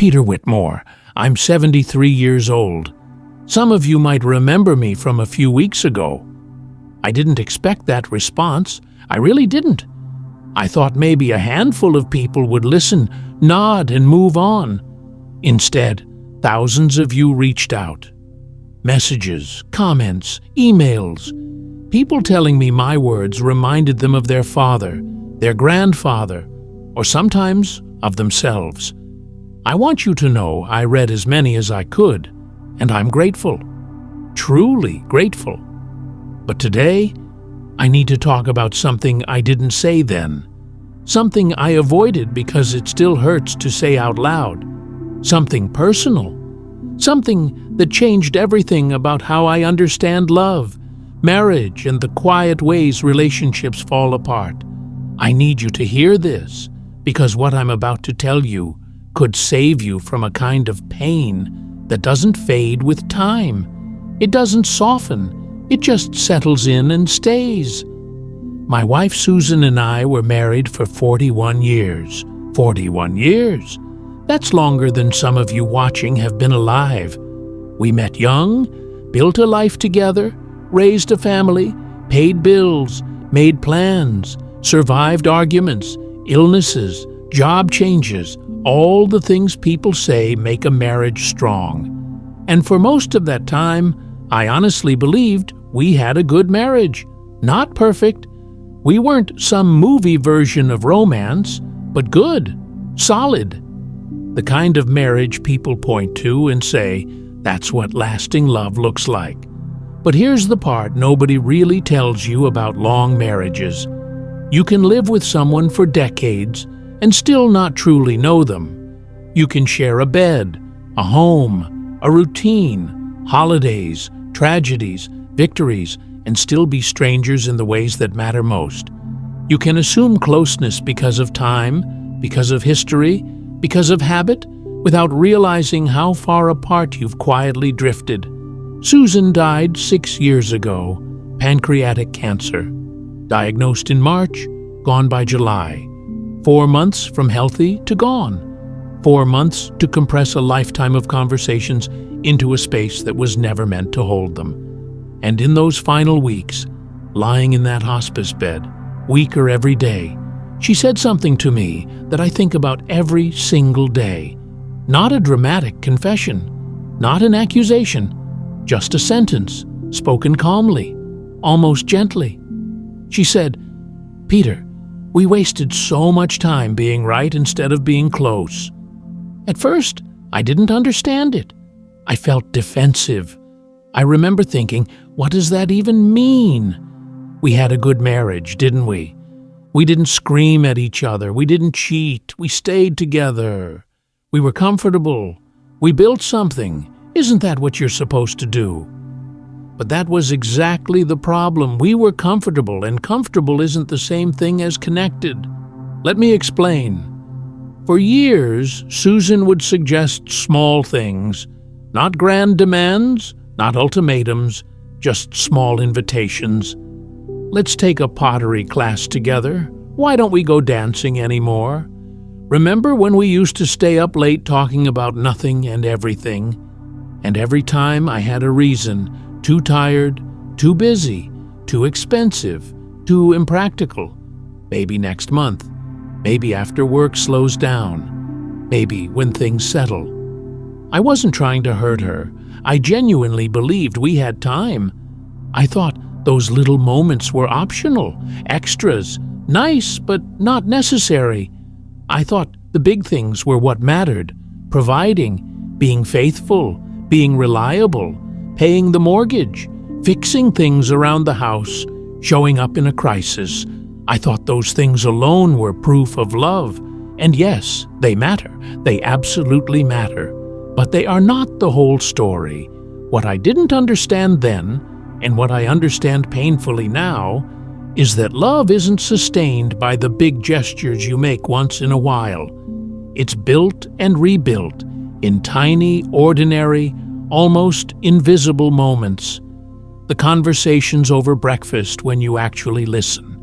Peter Whitmore. I'm 73 years old. Some of you might remember me from a few weeks ago. I didn't expect that response. I really didn't. I thought maybe a handful of people would listen, nod, and move on. Instead, thousands of you reached out. Messages, comments, emails. People telling me my words reminded them of their father, their grandfather, or sometimes of themselves. I want you to know I read as many as I could, and I'm grateful. Truly grateful. But today, I need to talk about something I didn't say then. Something I avoided because it still hurts to say out loud. Something personal. Something that changed everything about how I understand love, marriage, and the quiet ways relationships fall apart. I need you to hear this, because what I'm about to tell you could save you from a kind of pain that doesn't fade with time. It doesn't soften. It just settles in and stays. My wife Susan and I were married for 41 years. 41 years! That's longer than some of you watching have been alive. We met young, built a life together, raised a family, paid bills, made plans, survived arguments, illnesses, job changes, all the things people say make a marriage strong. And for most of that time, I honestly believed we had a good marriage. Not perfect. We weren't some movie version of romance, but good, solid. The kind of marriage people point to and say, that's what lasting love looks like. But here's the part nobody really tells you about long marriages. You can live with someone for decades and still not truly know them. You can share a bed, a home, a routine, holidays, tragedies, victories, and still be strangers in the ways that matter most. You can assume closeness because of time, because of history, because of habit, without realizing how far apart you've quietly drifted. Susan died 6 years ago, pancreatic cancer. Diagnosed in March, gone by July. 4 months from healthy to gone. 4 months to compress a lifetime of conversations into a space that was never meant to hold them. And in those final weeks, lying in that hospice bed, weaker every day, she said something to me that I think about every single day. Not a dramatic confession, not an accusation, just a sentence, spoken calmly, almost gently. She said, "Peter, we wasted so much time being right instead of being close." At first, I didn't understand it. I felt defensive. I remember thinking, what does that even mean? We had a good marriage, didn't we? We didn't scream at each other. We didn't cheat. We stayed together. We were comfortable. We built something. Isn't that what you're supposed to do? But that was exactly the problem. We were comfortable, and comfortable isn't the same thing as connected. Let me explain. For years, Susan would suggest small things, not grand demands, not ultimatums, just small invitations. Let's take a pottery class together. Why don't we go dancing anymore? Remember when we used to stay up late talking about nothing and everything? And every time I had a reason, too tired, too busy, too expensive, too impractical. Maybe next month. Maybe after work slows down. Maybe when things settle. I wasn't trying to hurt her. I genuinely believed we had time. I thought those little moments were optional, extras, nice but not necessary. I thought the big things were what mattered. Providing, being faithful, being reliable, paying the mortgage, fixing things around the house, showing up in a crisis. I thought those things alone were proof of love. And yes, they matter. They absolutely matter. But they are not the whole story. What I didn't understand then, and what I understand painfully now, is that love isn't sustained by the big gestures you make once in a while. It's built and rebuilt in tiny, ordinary, almost invisible moments. The conversations over breakfast when you actually listen.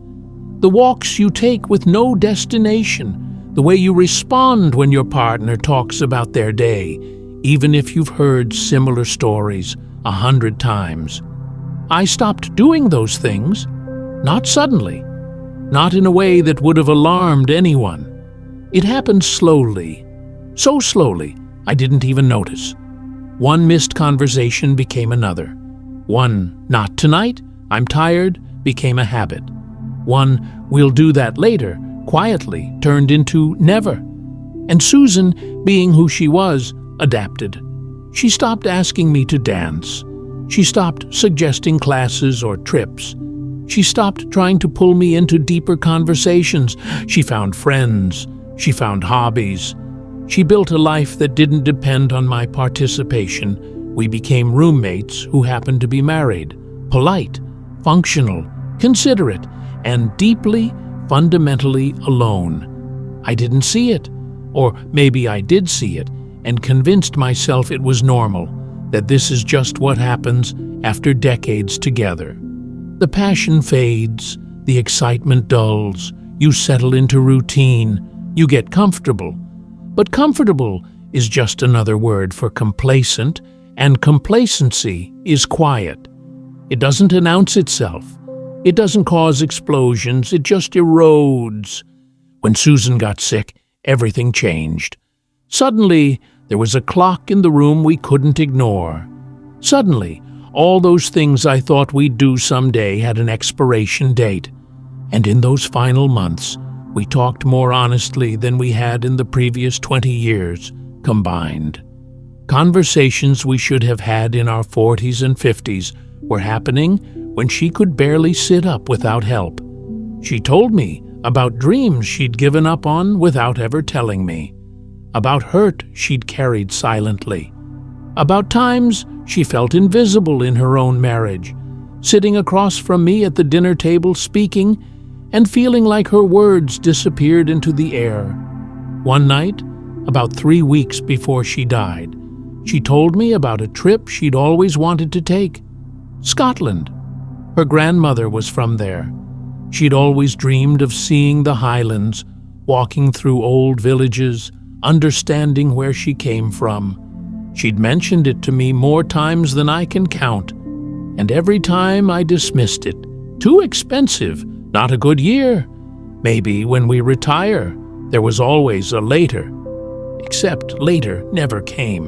The walks you take with no destination. the way you respond when your partner talks about their day, even if you've heard similar stories 100 times. I stopped doing those things, not suddenly, not in a way that would have alarmed anyone. It happened slowly, so slowly I didn't even notice. One missed conversation became another. One "not tonight, I'm tired" became a habit. One "we'll do that later" quietly turned into never. And Susan, being who she was, adapted. She stopped asking me to dance. She stopped suggesting classes or trips. She stopped trying to pull me into deeper conversations. She found friends. She found hobbies. She built a life that didn't depend on my participation. We became roommates who happened to be married, polite, functional, considerate, and deeply, fundamentally alone. I didn't see it, or maybe I did see it, and convinced myself it was normal, that this is just what happens after decades together. The passion fades, the excitement dulls, you settle into routine, you get comfortable. But comfortable is just another word for complacent, and complacency is quiet. It doesn't announce itself. It doesn't cause explosions, it just erodes. When Susan got sick, everything changed. Suddenly, there was a clock in the room we couldn't ignore. Suddenly, all those things I thought we'd do someday had an expiration date. And in those final months, we talked more honestly than we had in the previous 20 years combined. Conversations we should have had in our 40s and 50s were happening when she could barely sit up without help. She told me about dreams she'd given up on without ever telling me, about hurt she'd carried silently, about times she felt invisible in her own marriage, sitting across from me at the dinner table speaking and feeling like her words disappeared into the air. One night, about 3 weeks before she died, she told me about a trip she'd always wanted to take. Scotland. Her grandmother was from there. She'd always dreamed of seeing the Highlands, walking through old villages, understanding where she came from. She'd mentioned it to me more times than I can count, and every time I dismissed it. Too expensive, not a good year. Maybe when we retire, there was always a later. Except later never came.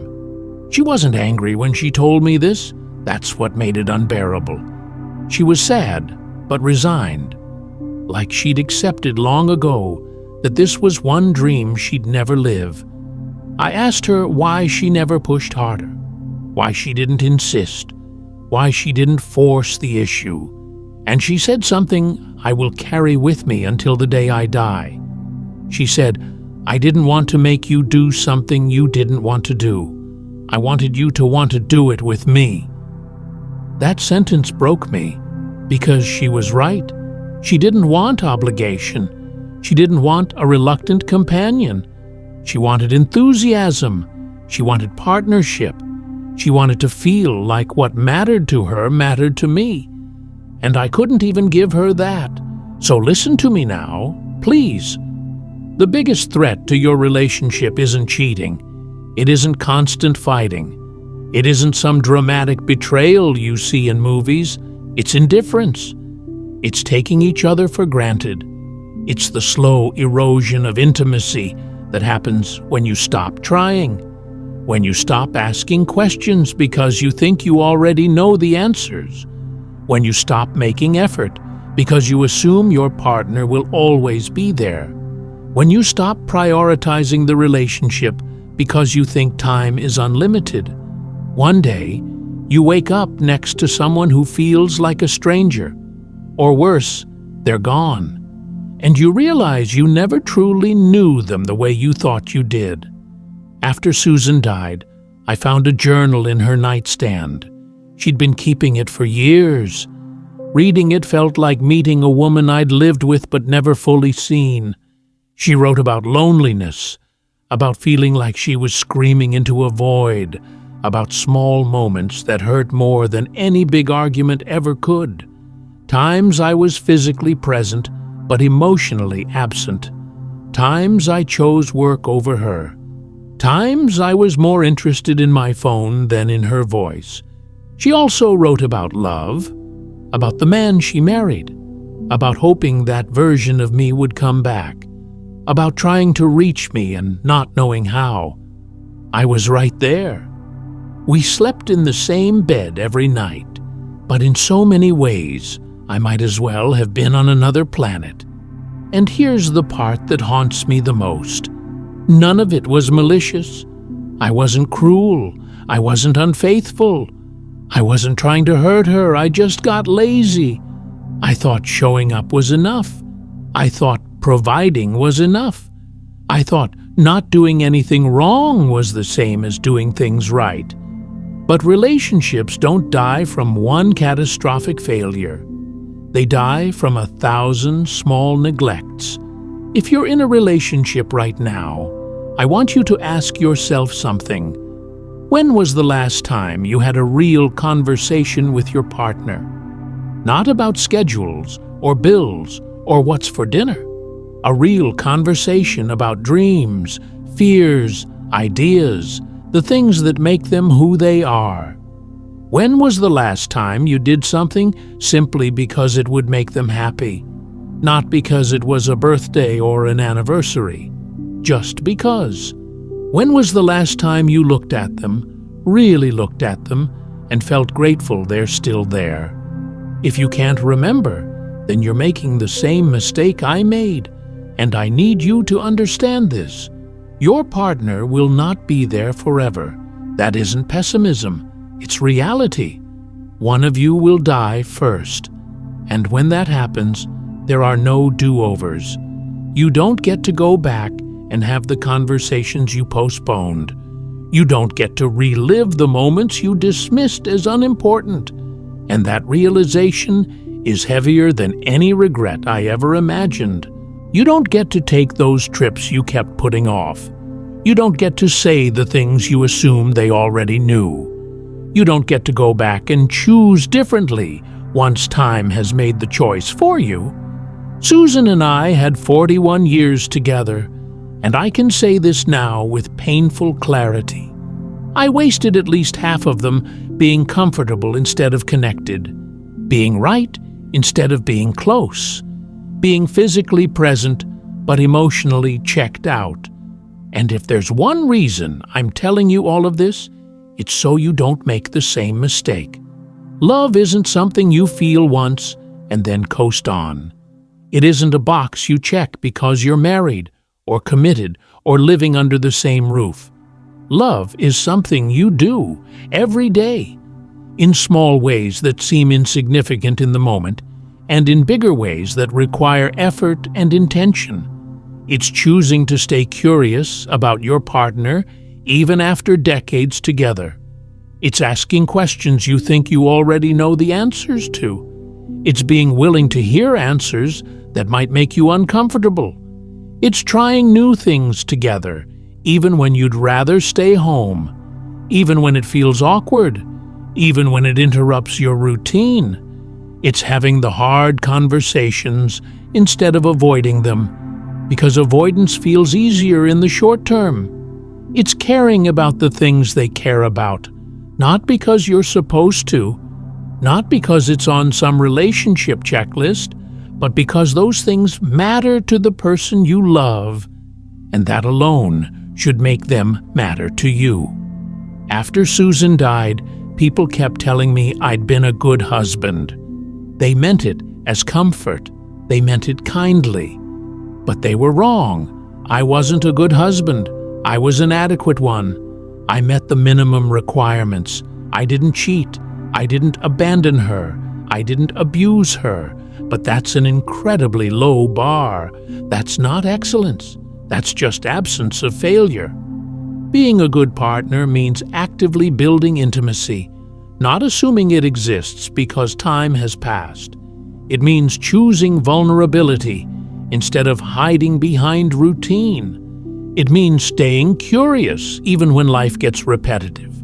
She wasn't angry when she told me this. That's what made it unbearable. She was sad, but resigned, like she'd accepted long ago that this was one dream she'd never live. I asked her why she never pushed harder, why she didn't insist, why she didn't force the issue, and she said something I will carry with me until the day I die. She said, "I didn't want to make you do something you didn't want to do. I wanted you to want to do it with me." That sentence broke me, because she was right. She didn't want obligation. She didn't want a reluctant companion. She wanted enthusiasm. She wanted partnership. She wanted to feel like what mattered to her mattered to me. And I couldn't even give her that. So listen to me now, please. The biggest threat to your relationship isn't cheating. It isn't constant fighting. It isn't some dramatic betrayal you see in movies. It's indifference. It's taking each other for granted. It's the slow erosion of intimacy that happens when you stop trying, when you stop asking questions because you think you already know the answers, when you stop making effort because you assume your partner will always be there, when you stop prioritizing the relationship because you think time is unlimited. One day, you wake up next to someone who feels like a stranger, or worse, they're gone. And you realize you never truly knew them the way you thought you did. After Susan died, I found a journal in her nightstand. She'd been keeping it for years. Reading it felt like meeting a woman I'd lived with but never fully seen. She wrote about loneliness, about feeling like she was screaming into a void, about small moments that hurt more than any big argument ever could. Times I was physically present, but emotionally absent. Times I chose work over her. Times I was more interested in my phone than in her voice. She also wrote about love, about the man she married, about hoping that version of me would come back, about trying to reach me and not knowing how. I was right there. We slept in the same bed every night, but in so many ways, I might as well have been on another planet. And here's the part that haunts me the most. None of it was malicious. I wasn't cruel. I wasn't unfaithful. I wasn't trying to hurt her. I just got lazy. I thought showing up was enough. I thought providing was enough. I thought not doing anything wrong was the same as doing things right. But relationships don't die from one catastrophic failure. They die from 1,000 small neglects. If you're in a relationship right now, I want you to ask yourself something. When was the last time you had a real conversation with your partner? Not about schedules or bills or what's for dinner. A real conversation about dreams, fears, ideas, the things that make them who they are. When was the last time you did something simply because it would make them happy? Not because it was a birthday or an anniversary. Just because. When was the last time you looked at them, really looked at them, and felt grateful they're still there? If you can't remember, then you're making the same mistake I made, and I need you to understand this. Your partner will not be there forever. That isn't pessimism. It's reality. One of you will die first. And when that happens, there are no do-overs. You don't get to go back and have the conversations you postponed. You don't get to relive the moments you dismissed as unimportant. And that realization is heavier than any regret I ever imagined. You don't get to take those trips you kept putting off. You don't get to say the things you assumed they already knew. You don't get to go back and choose differently once time has made the choice for you. Susan and I had 41 years together, and I can say this now with painful clarity. I wasted at least half of them being comfortable instead of connected, being right instead of being close, being physically present but emotionally checked out. And if there's one reason I'm telling you all of this, it's so you don't make the same mistake. Love isn't something you feel once and then coast on. It isn't a box you check because you're married or committed or living under the same roof. Love is something you do every day, in small ways that seem insignificant in the moment, and in bigger ways that require effort and intention. It's choosing to stay curious about your partner even after decades together. It's asking questions you think you already know the answers to. It's being willing to hear answers that might make you uncomfortable. It's trying new things together, even when you'd rather stay home, even when it feels awkward, even when it interrupts your routine. It's having the hard conversations instead of avoiding them, because avoidance feels easier in the short term. It's caring about the things they care about, not because you're supposed to, not because it's on some relationship checklist, but because those things matter to the person you love, and that alone should make them matter to you. After Susan died, people kept telling me I'd been a good husband. They meant it as comfort. They meant it kindly. But they were wrong. I wasn't a good husband. I was an adequate one. I met the minimum requirements. I didn't cheat. I didn't abandon her. I didn't abuse her. But that's an incredibly low bar. That's not excellence. That's just absence of failure. Being a good partner means actively building intimacy, not assuming it exists because time has passed. It means choosing vulnerability instead of hiding behind routine. It means staying curious even when life gets repetitive.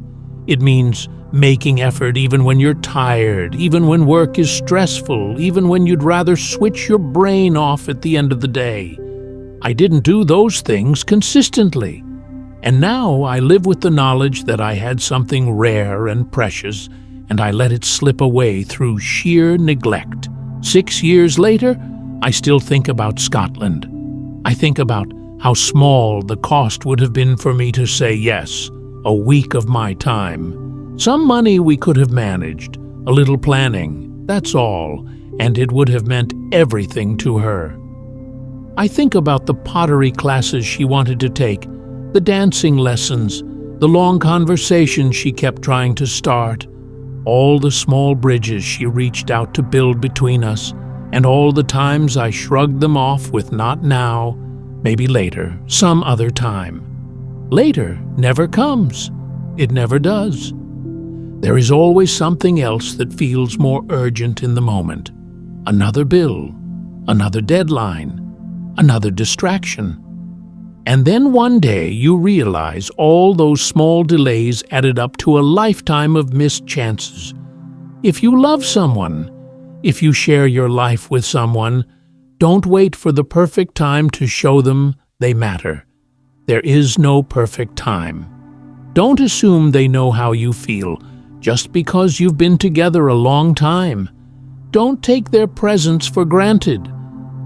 It means making effort even when you're tired, even when work is stressful, even when you'd rather switch your brain off at the end of the day. I didn't do those things consistently. And now I live with the knowledge that I had something rare and precious, and I let it slip away through sheer neglect. 6 years later, I still think about Scotland. I think about how small the cost would have been for me to say yes, a week of my time. Some money we could have managed, a little planning, that's all, and it would have meant everything to her. I think about the pottery classes she wanted to take, the dancing lessons, the long conversations she kept trying to start, all the small bridges she reached out to build between us, and all the times I shrugged them off with not now, maybe later, some other time. Later never comes. It never does. There is always something else that feels more urgent in the moment. Another bill, another deadline, another distraction. And then one day you realize all those small delays added up to a lifetime of missed chances. If you love someone, if you share your life with someone, don't wait for the perfect time to show them they matter. There is no perfect time. Don't assume they know how you feel just because you've been together a long time. Don't take their presence for granted.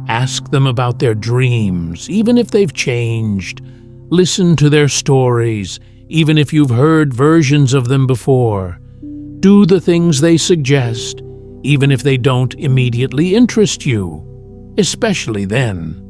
Ask them about their dreams, even if they've changed. Listen to their stories, even if you've heard versions of them before. Do the things they suggest, even if they don't immediately interest you, especially then.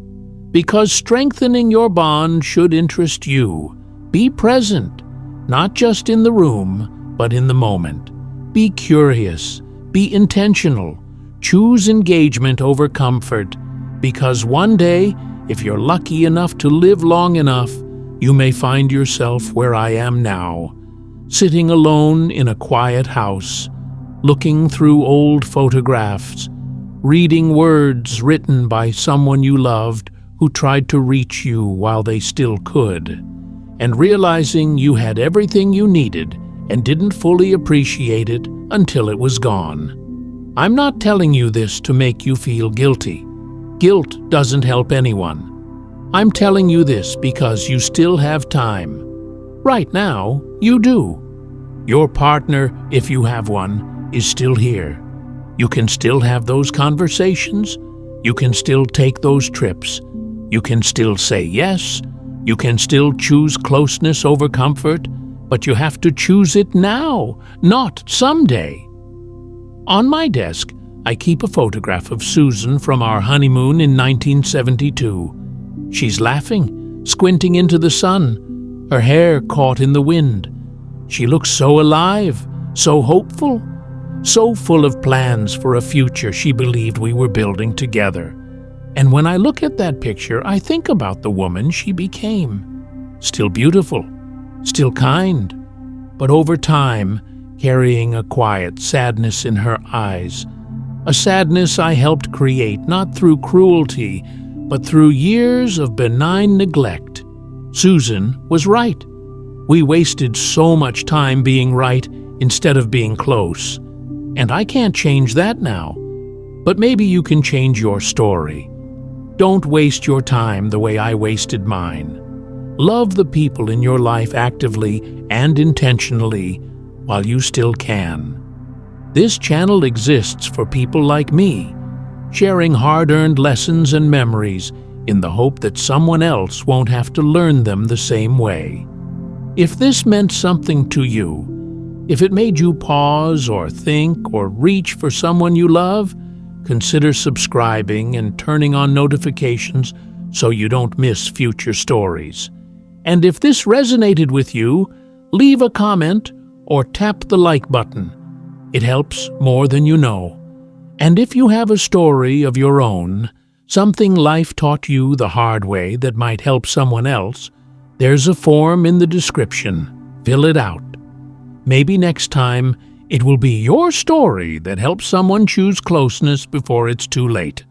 Because strengthening your bond should interest you. Be present, not just in the room, but in the moment. Be curious, be intentional. Choose engagement over comfort, because one day, if you're lucky enough to live long enough, you may find yourself where I am now, sitting alone in a quiet house, looking through old photographs, reading words written by someone you loved who tried to reach you while they still could, and realizing you had everything you needed and didn't fully appreciate it until it was gone. I'm not telling you this to make you feel guilty. Guilt doesn't help anyone. I'm telling you this because you still have time. Right now, you do. Your partner, if you have one, is still here. You can still have those conversations. You can still take those trips. You can still say yes. You can still choose closeness over comfort, but you have to choose it now, not someday. On my desk, I keep a photograph of Susan from our honeymoon in 1972. She's laughing, squinting into the sun, her hair caught in the wind. She looks so alive, so hopeful, so full of plans for a future she believed we were building together. And when I look at that picture, I think about the woman she became. Still beautiful, still kind, but over time, carrying a quiet sadness in her eyes. A sadness I helped create not through cruelty, but through years of benign neglect. Susan was right. We wasted so much time being right instead of being close. And I can't change that now. But maybe you can change your story. Don't waste your time the way I wasted mine. Love the people in your life actively and intentionally while you still can. This channel exists for people like me, sharing hard-earned lessons and memories in the hope that someone else won't have to learn them the same way. If this meant something to you, if it made you pause or think or reach for someone you love, consider subscribing and turning on notifications so you don't miss future stories. And if this resonated with you, leave a comment or tap the like button. It helps more than you know. And if you have a story of your own, something life taught you the hard way that might help someone else, there's a form in the description. Fill it out. Maybe next time it will be your story that helps someone choose closeness before it's too late.